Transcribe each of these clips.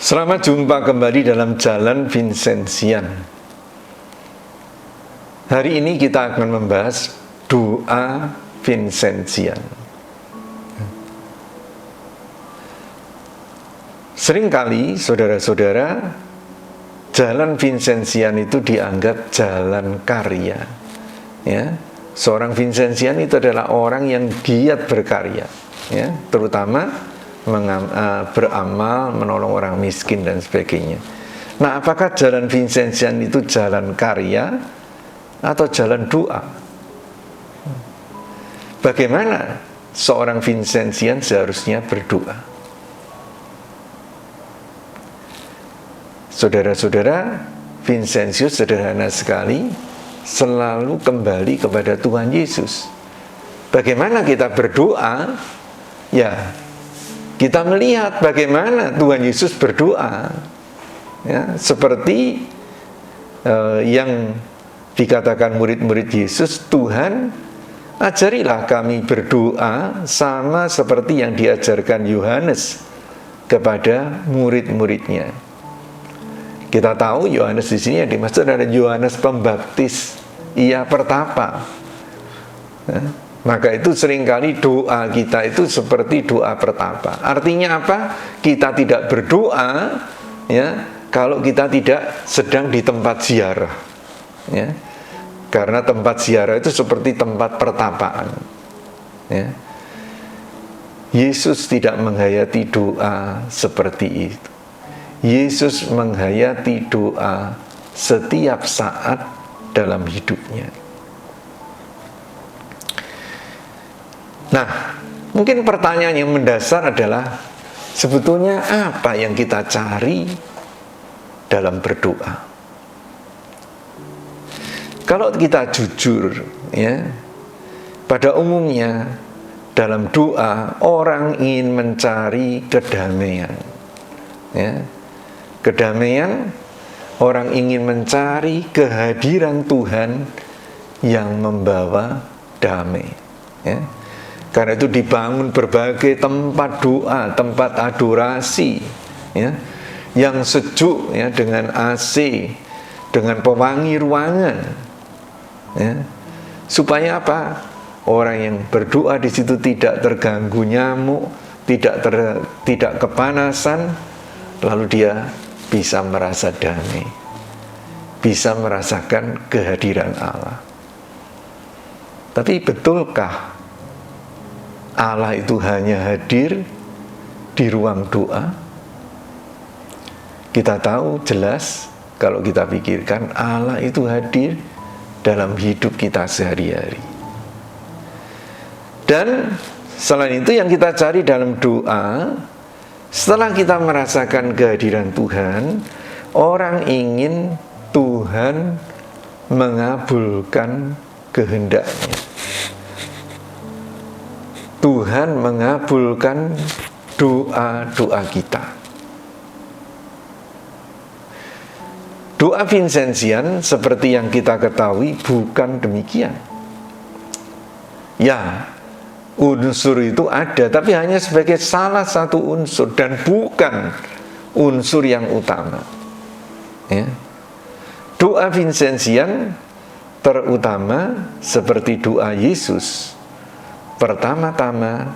Selamat jumpa kembali dalam Jalan Vincentian. Hari ini kita akan membahas doa Vincentian. Seringkali saudara-saudara, Jalan Vincentian itu dianggap jalan karya. Ya, seorang Vincentian itu adalah orang yang giat berkarya, ya, terutama beramal, menolong orang miskin dan sebagainya. Nah, apakah jalan Vincentian itu jalan karya atau jalan doa? Bagaimana seorang Vincentian seharusnya berdoa? Saudara-saudara, Vincentius sederhana sekali, selalu kembali kepada Tuhan Yesus. Bagaimana kita berdoa? Ya, kita melihat bagaimana Tuhan Yesus berdoa, ya, seperti yang dikatakan murid-murid Yesus, Tuhan, ajarilah kami berdoa sama seperti yang diajarkan Yohanes kepada murid-muridnya. Kita tahu Yohanes di sini yang dimaksud adalah Yohanes Pembaptis, ia pertapa. Ya. Maka itu seringkali doa kita itu seperti doa pertapa. Artinya apa? Kita tidak berdoa, ya, kalau kita tidak sedang di tempat ziarah, ya. Karena tempat ziarah itu seperti tempat pertapaan, ya. Yesus tidak menghayati doa seperti itu. Yesus menghayati doa setiap saat dalam hidupnya. Nah, mungkin pertanyaan yang mendasar adalah, sebetulnya apa yang kita cari dalam berdoa? Kalau kita jujur, ya, pada umumnya dalam doa orang ingin mencari kedamaian, ya. Kedamaian, orang ingin mencari kehadiran Tuhan yang membawa damai, ya. Karena itu dibangun berbagai tempat doa, tempat adorasi, ya, yang sejuk, ya, dengan AC, dengan pewangi ruangan, ya, supaya apa? Orang yang berdoa di situ tidak terganggu nyamuk, tidak kepanasan, lalu dia bisa merasa damai, bisa merasakan kehadiran Allah. Tapi betulkah Allah itu hanya hadir di ruang doa? Kita tahu jelas, kalau kita pikirkan, Allah itu hadir dalam hidup kita sehari-hari. Dan selain itu yang kita cari dalam doa, setelah kita merasakan kehadiran Tuhan, orang ingin Tuhan mengabulkan kehendaknya. Tuhan mengabulkan doa-doa kita. Doa Vincentian seperti yang kita ketahui bukan demikian. Ya, unsur itu ada, tapi hanya sebagai salah satu unsur dan bukan unsur yang utama. Ya. Doa Vincentian terutama seperti doa Yesus, pertama-tama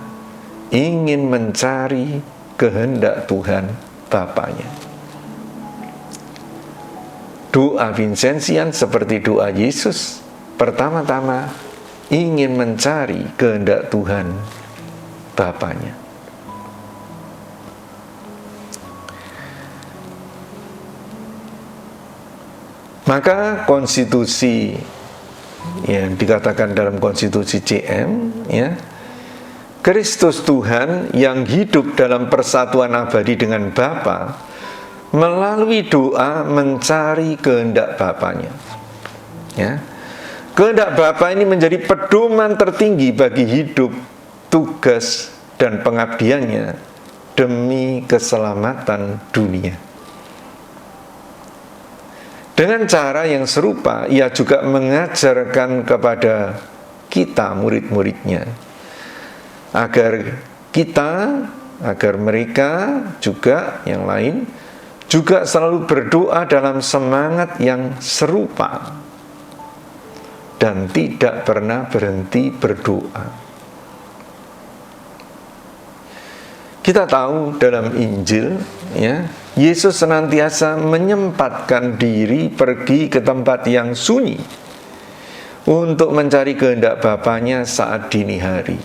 ingin mencari kehendak Tuhan Bapanya. Doa Vincentian seperti doa Yesus, pertama-tama ingin mencari kehendak Tuhan Bapanya. Maka konstitusi yang dikatakan dalam konstitusi CM, ya, Kristus Tuhan yang hidup dalam persatuan abadi dengan Bapa melalui doa mencari kehendak Bapanya, ya. Kehendak Bapa ini menjadi pedoman tertinggi bagi hidup, tugas, dan pengabdiannya demi keselamatan dunia. Dengan cara yang serupa, ia juga mengajarkan kepada kita, murid-muridnya, agar mereka juga yang lain juga selalu berdoa dalam semangat yang serupa dan tidak pernah berhenti berdoa. Kita tahu dalam Injil, ya, Yesus senantiasa menyempatkan diri pergi ke tempat yang sunyi untuk mencari kehendak Bapanya saat dini hari.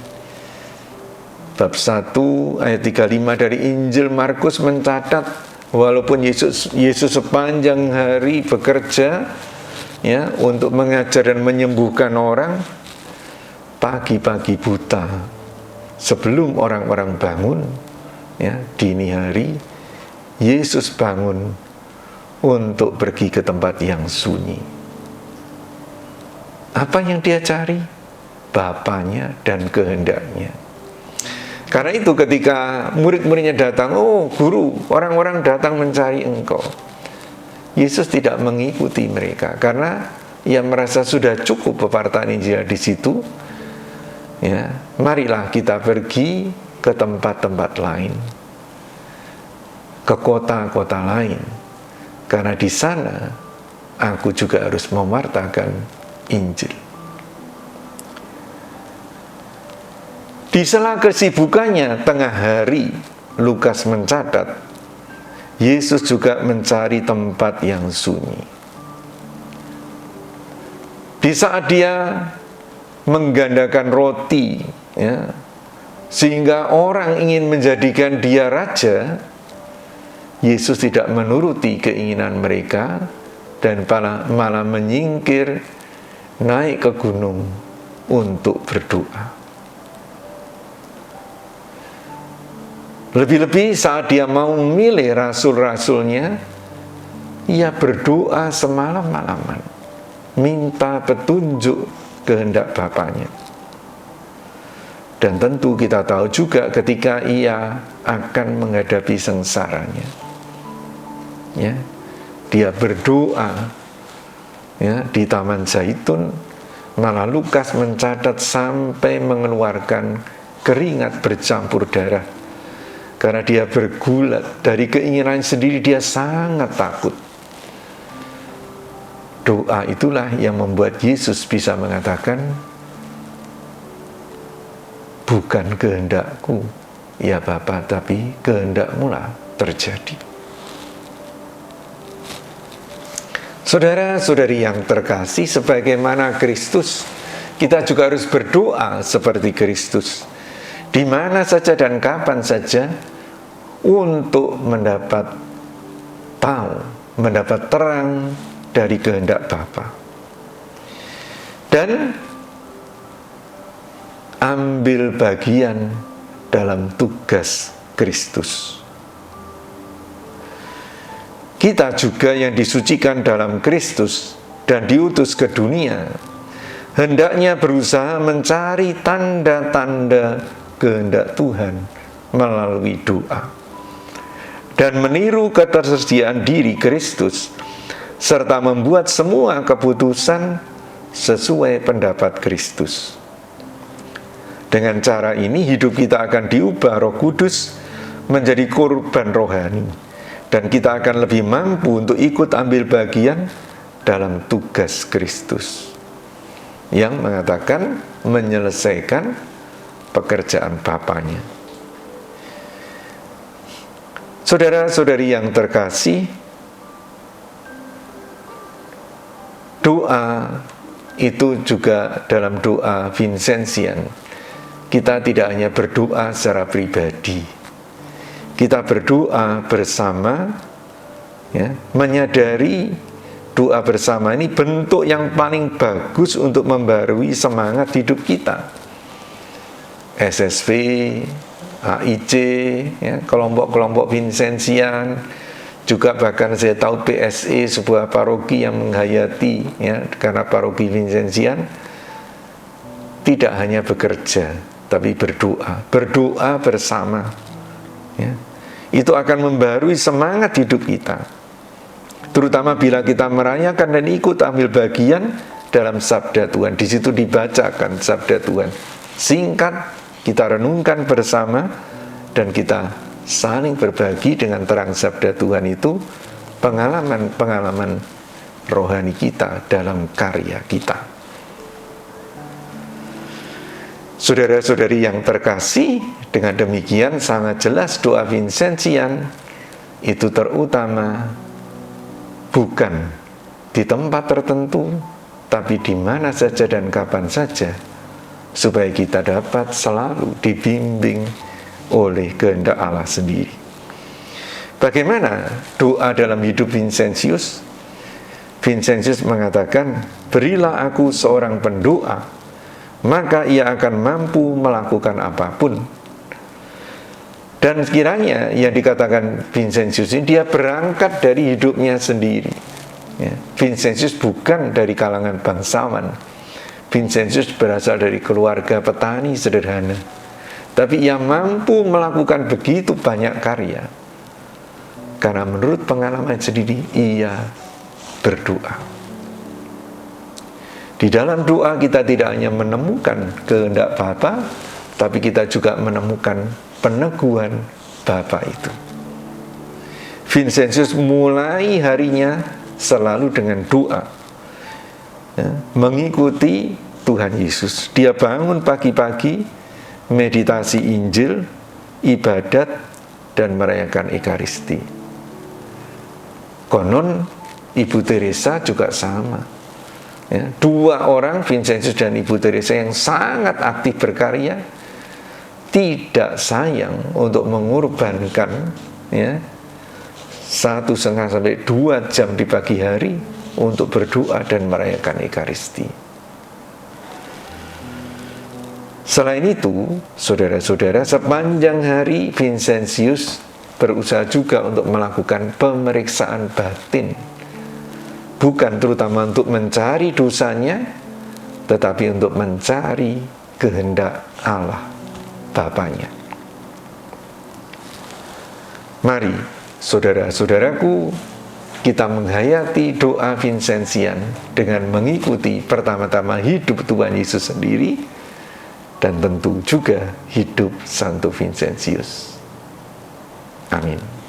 Bab 1 ayat 35 dari Injil Markus mencatat, walaupun Yesus sepanjang hari bekerja, ya, untuk mengajar dan menyembuhkan orang, pagi-pagi buta sebelum orang-orang bangun, ya, dini hari, Yesus bangun untuk pergi ke tempat yang sunyi. Apa yang dia cari? Bapanya dan kehendaknya. Karena itu ketika murid-muridnya datang, oh guru, orang-orang datang mencari engkau, Yesus tidak mengikuti mereka karena ia merasa sudah cukup pewartaan Injil di situ. Ya, marilah kita pergi ke tempat-tempat lain, ke kota-kota lain, karena di sana aku juga harus mewartakan Injil. Di sela kesibukannya tengah hari, Lukas mencatat, Yesus juga mencari tempat yang sunyi. Di saat dia menggandakan roti, ya, sehingga orang ingin menjadikan dia raja, Yesus tidak menuruti keinginan mereka dan malah menyingkir, naik ke gunung untuk berdoa. Lebih-lebih saat dia mau memilih rasul-rasulnya, ia berdoa semalam-malaman, minta petunjuk kehendak Bapanya. Dan tentu kita tahu juga ketika ia akan menghadapi sengsaranya, ya, dia berdoa, ya, di Taman Zaitun. Malah Lukas mencatat sampai mengeluarkan keringat bercampur darah, karena dia bergulat dari keinginan sendiri. Dia sangat takut. Doa itulah yang membuat Yesus bisa mengatakan, bukan kehendakku, ya Bapa, tapi kehendak-Mu lah terjadi. Saudara-saudari yang terkasih, sebagaimana Kristus, kita juga harus berdoa seperti Kristus, di mana saja dan kapan saja, untuk mendapat tahu, mendapat terang dari kehendak Bapa. Dan ambil bagian dalam tugas Kristus. Kita juga yang disucikan dalam Kristus dan diutus ke dunia, hendaknya berusaha mencari tanda-tanda kehendak Tuhan melalui doa, dan meniru ketersediaan diri Kristus, serta membuat semua keputusan sesuai pendapat Kristus. Dengan cara ini hidup kita akan diubah Roh Kudus menjadi korban rohani, dan kita akan lebih mampu untuk ikut ambil bagian dalam tugas Kristus yang mengatakan menyelesaikan pekerjaan Bapanya. Saudara-saudari yang terkasih, doa itu juga dalam doa Vincentian, kita tidak hanya berdoa secara pribadi, kita berdoa bersama, ya, menyadari doa bersama ini bentuk yang paling bagus untuk membarui semangat hidup kita. SSV, AIC, ya, kelompok-kelompok Vincentian, juga bahkan saya tahu PSE, sebuah paroki yang menghayati, ya, karena paroki Vincentian tidak hanya bekerja, tapi berdoa bersama, ya. Itu akan membarui semangat hidup kita, terutama bila kita merayakan dan ikut ambil bagian dalam sabda Tuhan. Di situ dibacakan sabda Tuhan singkat, kita renungkan bersama, dan kita saling berbagi dengan terang sabda Tuhan itu pengalaman-pengalaman rohani kita dalam karya kita. Saudara-saudari yang terkasih, dengan demikian sangat jelas doa Vincentian itu terutama bukan di tempat tertentu, tapi di mana saja dan kapan saja, supaya kita dapat selalu dibimbing oleh kehendak Allah sendiri. Bagaimana doa dalam hidup Vincentius? Vincentius mengatakan, berilah aku seorang pendoa, maka ia akan mampu melakukan apapun. Dan kiranya yang dikatakan Vincentius ini, dia berangkat dari hidupnya sendiri. Ya, Vincentius bukan dari kalangan bangsawan. Vincentius berasal dari keluarga petani sederhana. Tapi ia mampu melakukan begitu banyak karya karena menurut pengalaman sendiri ia berdoa. Di dalam doa kita tidak hanya menemukan kehendak Bapa, tapi kita juga menemukan peneguhan Bapa itu. Vincentius mulai harinya selalu dengan doa, ya, mengikuti Tuhan Yesus. Dia bangun pagi-pagi, meditasi Injil, ibadat, dan merayakan Ekaristi. Konon Ibu Teresa juga sama. Ya, dua orang, Vincentius dan Ibu Teresa, yang sangat aktif berkarya, tidak sayang untuk mengorbankan 1,5 sampai 2 jam di pagi hari untuk berdoa dan merayakan Ekaristi. Selain itu, saudara-saudara, sepanjang hari Vincentius berusaha juga untuk melakukan pemeriksaan batin. Bukan terutama untuk mencari dosanya, tetapi untuk mencari kehendak Allah Bapanya. Mari, saudara-saudaraku, kita menghayati doa Vincentian dengan mengikuti pertama-tama hidup Tuhan Yesus sendiri, dan tentu juga hidup Santo Vincentius. Amin.